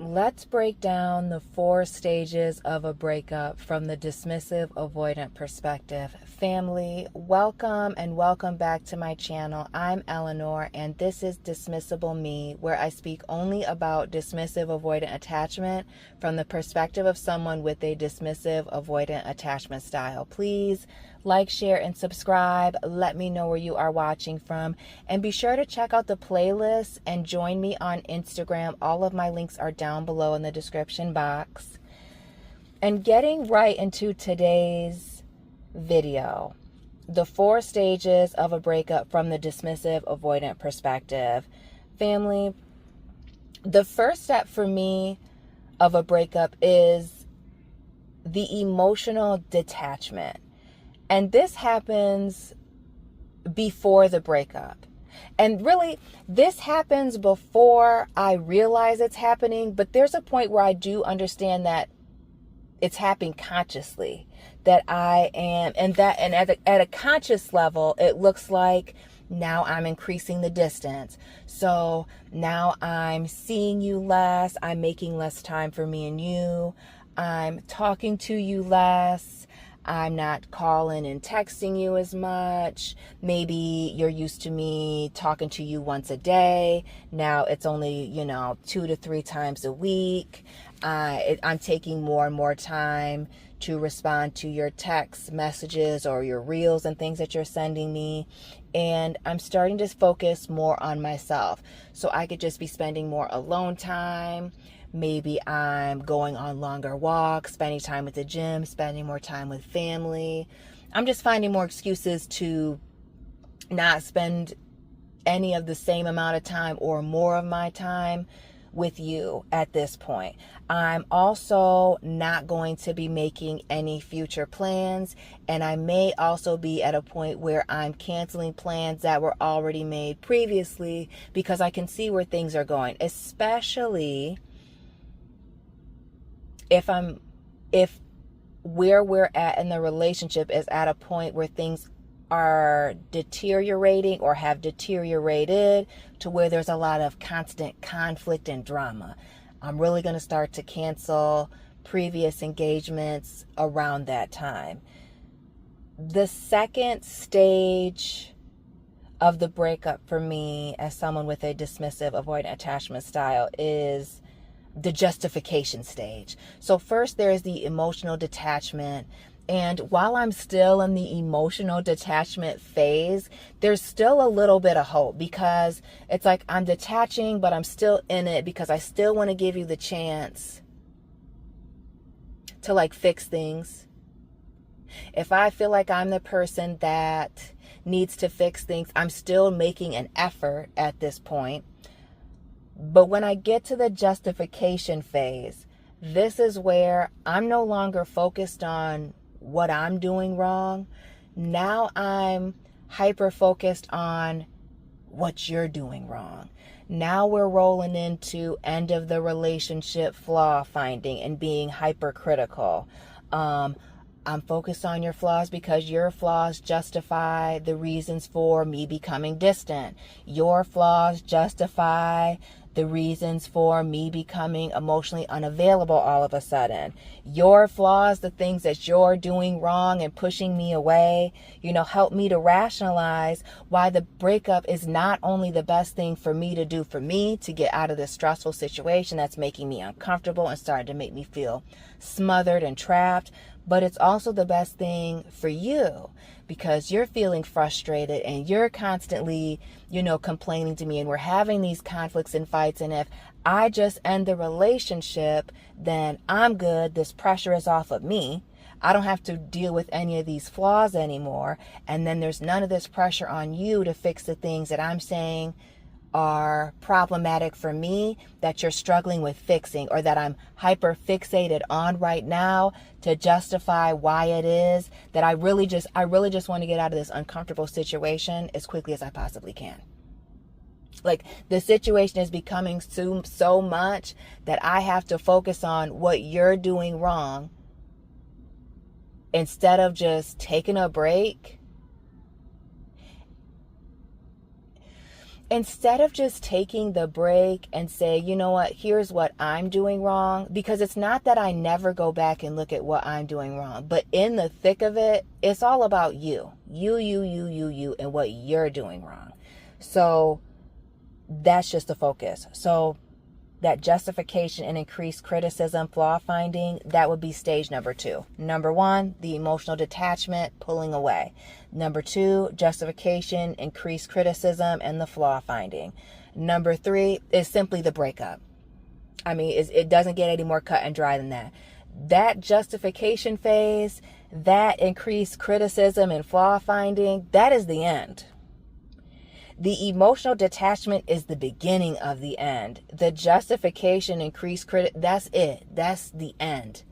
Let's break down the 4 stages of a breakup from the dismissive avoidant perspective. Family, welcome and welcome back to my channel. I'm Eleanor and this is Dismissible Me, where I speak only about dismissive avoidant attachment from the perspective of someone with a dismissive avoidant attachment style. Please like, share, and subscribe. Let me know where you are watching from. And be sure to check out the playlist and join me on Instagram. All of my links are down below in the description box. And getting right into today's video, the 4 stages of a breakup from the dismissive avoidant perspective. Family, the first step for me of a breakup is the emotional detachment. And this happens before the breakup. And really, this happens before I realize it's happening. But there's a point where I do understand that it's happening consciously. That I am, and at a conscious level, it looks like now I'm increasing the distance. So now I'm seeing you less. I'm making less time for me and you. I'm talking to you less. I'm not calling and texting you as much. Maybe you're used to me talking to you once a day. Now it's only, 2 to 3 times a week. I'm taking more and more time to respond to your text messages or your reels and things that you're sending me. And I'm starting to focus more on myself. So I could just be spending more alone time. Maybe I'm going on longer walks, spending time at the gym, spending more time with family. I'm just finding more excuses to not spend any of the same amount of time or more of my time with you at this point. I'm also not going to be making any future plans, and I may also be at a point where I'm canceling plans that were already made previously because I can see where things are going, especially if where we're at in the relationship is at a point where things are deteriorating or have deteriorated to where there's a lot of constant conflict and drama. I'm really going to start to cancel previous engagements around that time. The second stage of the breakup for me as someone with a dismissive avoidant attachment style is the justification stage. So first there's the emotional detachment. And while I'm still in the emotional detachment phase, there's still a little bit of hope because it's like I'm detaching, but I'm still in it because I still want to give you the chance to fix things. If I feel like I'm the person that needs to fix things, I'm still making an effort at this point. But when I get to the justification phase, this is where I'm no longer focused on what I'm doing wrong. Now I'm hyper focused on what you're doing wrong. Now we're rolling into end of the relationship flaw finding and being hypercritical. I'm focused on your flaws because your flaws justify the reasons for me becoming distant. Your flaws justify the reasons for me becoming emotionally unavailable all of a sudden. Your flaws, the things that you're doing wrong and pushing me away, help me to rationalize why the breakup is not only the best thing for me to do for me to get out of this stressful situation that's making me uncomfortable and starting to make me feel smothered and trapped, but it's also the best thing for you because you're feeling frustrated and you're constantly, complaining to me, and we're having these conflicts and fights. And if I just end the relationship, then I'm good. This pressure is off of me. I don't have to deal with any of these flaws anymore. And then there's none of this pressure on you to fix the things that I'm saying are problematic for me that you're struggling with fixing, or that I'm hyper fixated on right now to justify why it is that I really just want to get out of this uncomfortable situation as quickly as I possibly can. The situation is becoming so much that I have to focus on what you're doing wrong instead of just taking a break instead of just taking the break and say, you know what, here's what I'm doing wrong, because it's not that I never go back and look at what I'm doing wrong, but in the thick of it, it's all about you, and what you're doing wrong. So that's just the focus. So that justification and increased criticism, flaw finding, that would be stage number 2. Number 1, the emotional detachment, pulling away. Number 2, justification, increased criticism, and the flaw finding. Number 3 is simply the breakup. I mean, it doesn't get any more cut and dry than that. That justification phase, that increased criticism and flaw finding, that is the end. The emotional detachment is the beginning of the end. The justification, increased that's it. That's the end.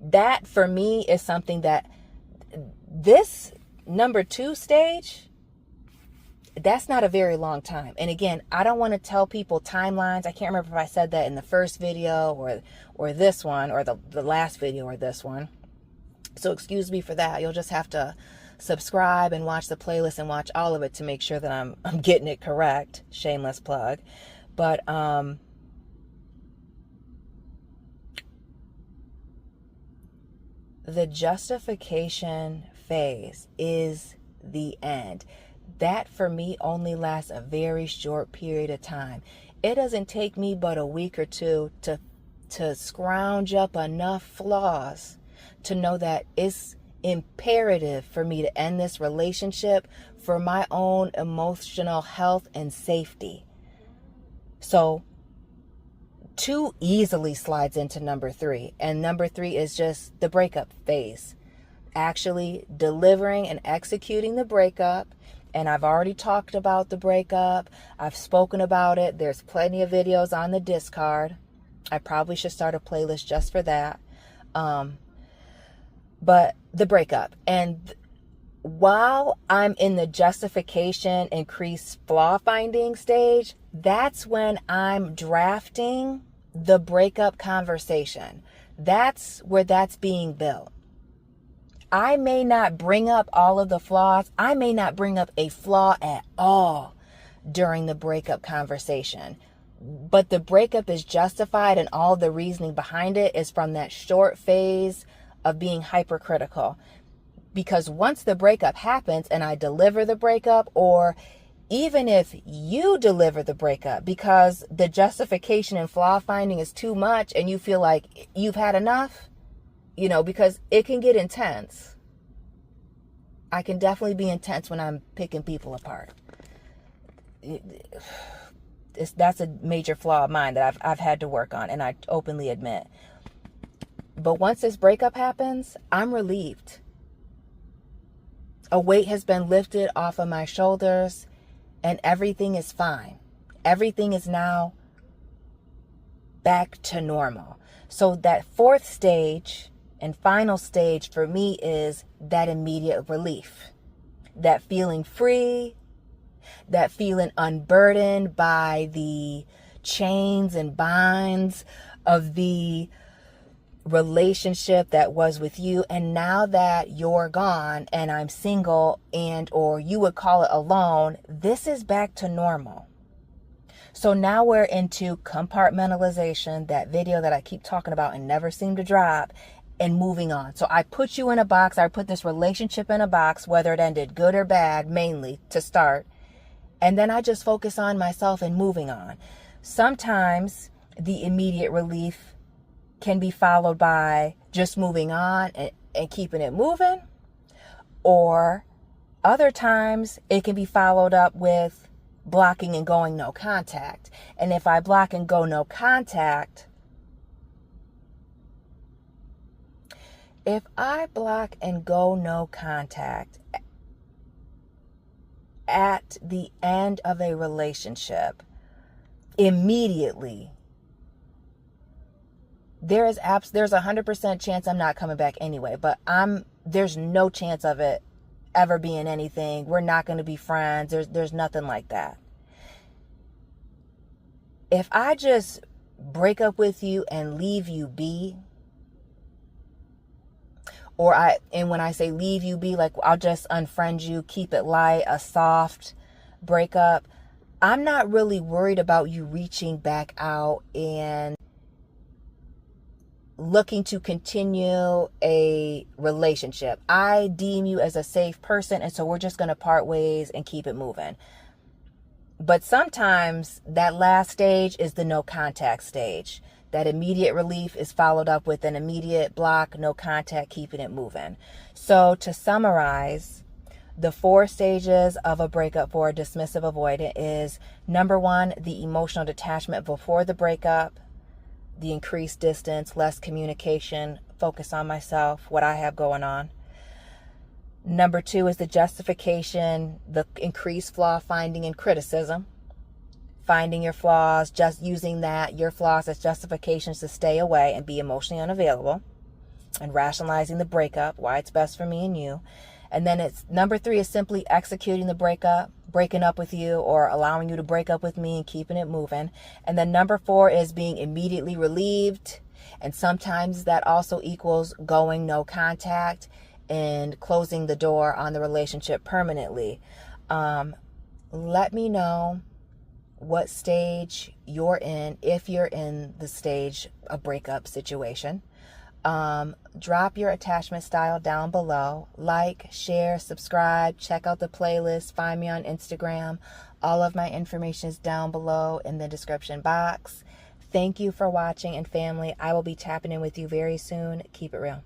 That for me is something that this number 2 stage, that's not a very long time. And again, I don't want to tell people timelines. I can't remember if I said that in the first video or this one, or the last video or this one. So excuse me for that. You'll just have to subscribe and watch the playlist and watch all of it to make sure that I'm getting it correct. Shameless plug. But the justification phase is the end. That for me only lasts a very short period of time. It doesn't take me but a week or two to scrounge up enough flaws to know that it's imperative for me to end this relationship for my own emotional health and safety. So 2 easily slides into number 3, and number 3 is just the breakup phase, actually delivering and executing the breakup. And I've already talked about the breakup. I've spoken about it. There's plenty of videos on the Discard. I probably should start a playlist just for that. But the breakup, and while I'm in the justification, increased flaw finding stage, that's when I'm drafting the breakup conversation. That's where that's being built. I may not bring up all of the flaws. I may not bring up a flaw at all during the breakup conversation. But the breakup is justified, and all the reasoning behind it is from that short phase of being hypercritical. Because once the breakup happens and I deliver the breakup, or even if you deliver the breakup because the justification and flaw finding is too much and you feel like you've had enough, because it can get intense. I can definitely be intense when I'm picking people apart. That's a major flaw of mine that I've had to work on, and I openly admit. But once this breakup happens, I'm relieved. A weight has been lifted off of my shoulders, and everything is fine. Everything is now back to normal. So that 4th stage and final stage for me is that immediate relief. That feeling free, that feeling unburdened by the chains and binds of the relationship that was with you. And now that you're gone and I'm single, and or you would call it alone, this is back to normal. So now we're into compartmentalization, that video that I keep talking about and never seem to drop, and moving on. So I put you in a box. I put this relationship in a box, whether it ended good or bad, mainly to start. And then I just focus on myself and moving on. Sometimes the immediate relief can be followed by just moving on and keeping it moving. Or other times it can be followed up with blocking and going no contact. And if I block and go no contact, if I block and go no contact at the end of a relationship, immediately, there's 100% chance I'm not coming back anyway, but there's no chance of it ever being anything. We're not going to be friends. There's nothing like that. If I just break up with you and leave you be, and when I say leave you be, like I'll just unfriend you, keep it light, a soft breakup, I'm not really worried about you reaching back out and looking to continue a relationship. I deem you as a safe person, and so we're just going to part ways and keep it moving. But sometimes that last stage is the no contact stage. That immediate relief is followed up with an immediate block, no contact, keeping it moving. So to summarize, the 4 stages of a breakup for a dismissive avoidant is: number 1, the emotional detachment before the breakup, the increased distance, less communication, focus on myself, what I have going on. Number 2 is the justification, the increased flaw finding and criticism. Finding your flaws, just using your flaws as justifications to stay away and be emotionally unavailable. And rationalizing the breakup, why it's best for me and you. And then number 3 is simply executing the breakup, breaking up with you or allowing you to break up with me and keeping it moving. And then number 4 is being immediately relieved. And sometimes that also equals going no contact and closing the door on the relationship permanently. Let me know what stage you're in, if you're in the stage of breakup situation. Drop your attachment style down below. Like, share, subscribe, check out the playlist, find me on Instagram. All of my information is down below in the description box. Thank you for watching, and family, I will be tapping in with you very soon. Keep it real.